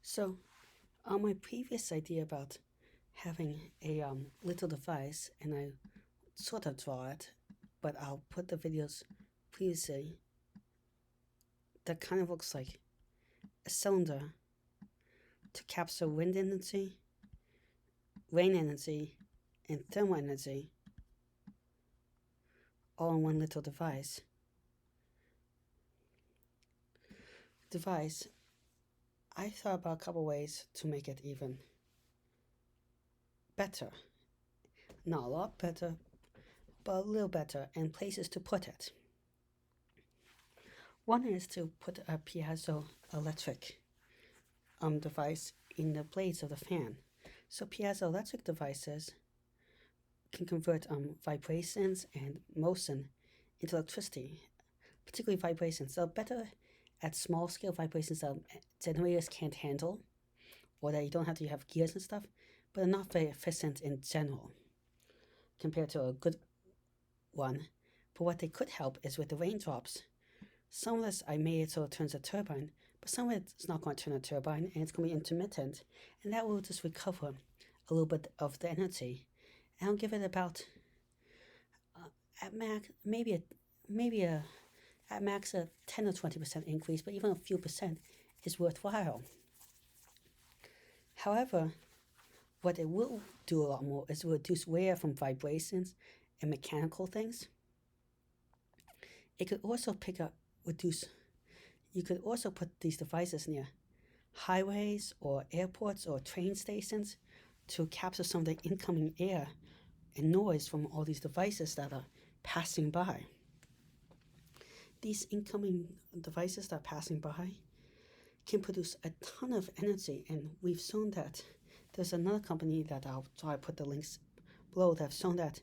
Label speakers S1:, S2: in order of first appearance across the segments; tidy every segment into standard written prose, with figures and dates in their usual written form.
S1: So, on my previous idea about having a little device, and I sort of draw it, but I'll put the videos previously that kind of looks like a cylinder to capture wind energy, rain energy, and thermal energy all in one little device. I thought about a couple ways to make it even better. Not a lot better, but a little better, and places to put it. One is to put a piezoelectric device in the blades of the fan. So piezoelectric devices can convert vibrations and motion into electricity, particularly vibrations. They're better at small scale vibrations that generators can't handle, or that you don't have to have gears and stuff, but they're not very efficient in general compared to a good one. But what they could help is with the raindrops. Some of this I made it so it turns a turbine, but some of it's not going to turn a turbine, and it's going to be intermittent, and that will just recover a little bit of the energy. And I'll give it about at max maybe a at max a 10 or 20% increase, but even a few percent is worthwhile. However, what it will do a lot more is reduce wear from vibrations and mechanical things. It could also reduce. You could also put these devices near highways or airports or train stations to capture some of the incoming air and noise from all these devices that are passing by. These incoming devices that are passing by can produce a ton of energy, and we've shown that. There's another company that I'll try to put the links below that have shown that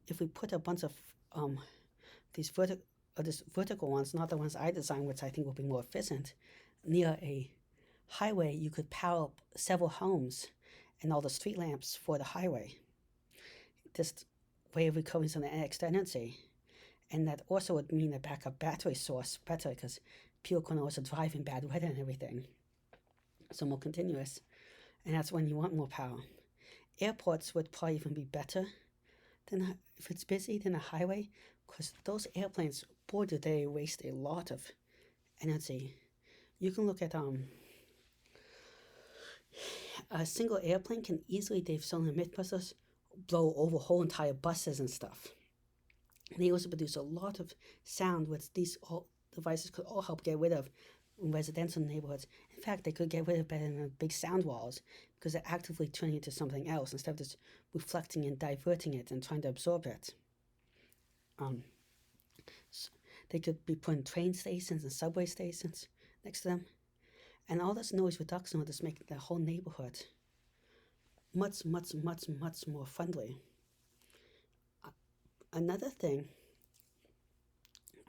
S1: if we put a bunch of these vertical ones, not the ones I designed, which I think will be more efficient, near a highway, you could power up several homes and all the street lamps for the highway. This way of recovering some extra energy. And that also would mean a backup battery source better, because people can also drive in bad weather and everything. So more continuous. And that's when you want more power. Airports would probably even be better than if it's busy than a highway, because those airplanes, boy, do they waste a lot of energy. You can look at a single airplane can easily, they've shown in Mythbusters, blow over whole entire buses and stuff. And they also produce a lot of sound, which these devices could all help get rid of in residential neighborhoods. In fact, they could get rid of better than big sound walls, because they're actively turning it to something else instead of just reflecting and diverting it and trying to absorb it. So they could be put in train stations and subway stations next to them. And all this noise reduction will just make the whole neighborhood much, much, much, much more friendly. Another thing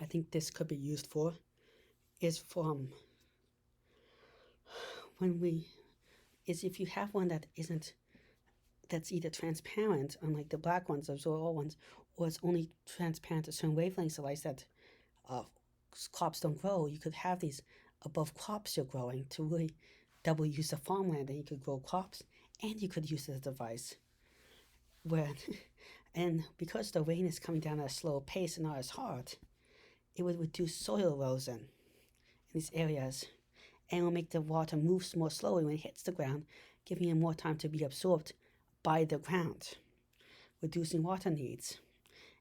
S1: I think this could be used for is if you have one that's either transparent, unlike the black ones, those are all ones, or it's only transparent to certain wavelengths of light that crops don't grow. You could have these above crops you're growing to really double use the farmland, and you could grow crops, and you could use this device. And because the rain is coming down at a slow pace and not as hard, it would reduce soil erosion in these areas, and will make the water move more slowly when it hits the ground, giving it more time to be absorbed by the ground, reducing water needs.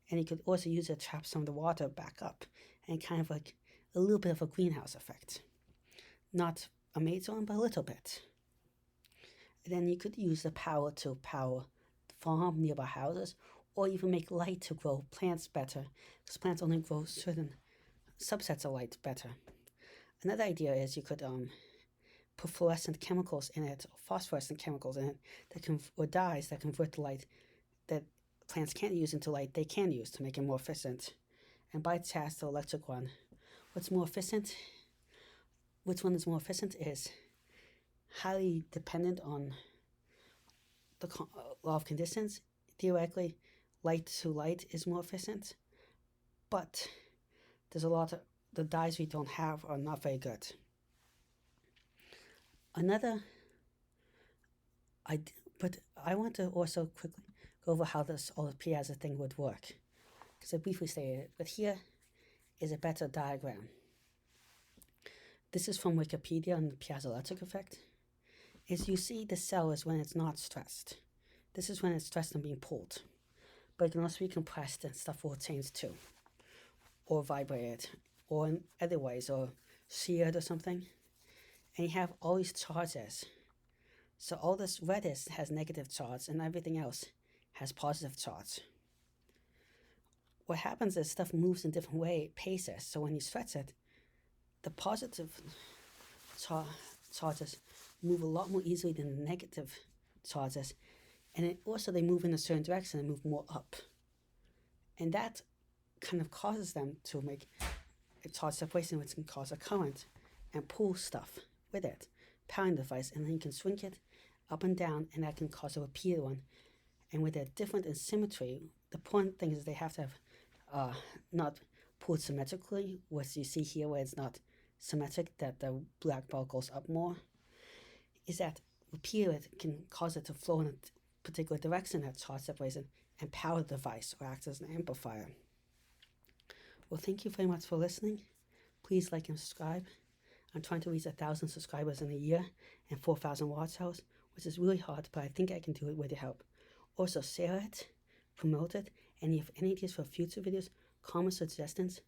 S1: And you could also use it to trap some of the water back up, and kind of like a little bit of a greenhouse effect. Not a major one, but a little bit. And then you could use the power to power farm nearby houses, or even make light to grow plants better, because plants only grow certain subsets of light better. Another idea is you could put fluorescent chemicals in it, or phosphorescent chemicals in it, or dyes that convert the light that plants can't use into light they can use to make it more efficient. And bypass the electric one. What's more efficient? Which one is more efficient is highly dependent on the law of conditions. Theoretically, light to light is more efficient, but there's a lot of the dyes we don't have are not very good. Another, but I want to also quickly go over how this all piazza thing would work, because I briefly stated it. But here is a better diagram. This is from Wikipedia on the piezoelectric effect. Is you see the cell is when it's not stressed. This is when it's stressed and being pulled. But it can also be compressed and stuff will change too. Or vibrated. Or in other ways, or sheared or something. And you have all these charges. So all this red has negative charge and everything else has positive charge. What happens is stuff moves in different paces. So when you stretch it, the positive charges move a lot more easily than the negative charges, and also they move in a certain direction and move more up, and that kind of causes them to make a charge separation, which can cause a current and pull stuff with it, powering the device, and then you can swing it up and down, and that can cause a repeated one. And with a different in symmetry, the important thing is they have to have not pulled symmetrically, which you see here where it's not symmetric, that the black ball goes up more, is that repeated can cause it to flow in a particular direction at charge separation and power the device or act as an amplifier. Well, thank you very much for listening. Please like and subscribe. I'm trying to reach 1,000 subscribers in a year and 4,000 watch hours, which is really hard, but I think I can do it with your help. Also, share it, promote it, and if you have any ideas for future videos, comments, suggestions,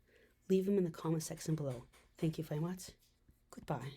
S1: leave them in the comment section below. Thank you very much. Goodbye.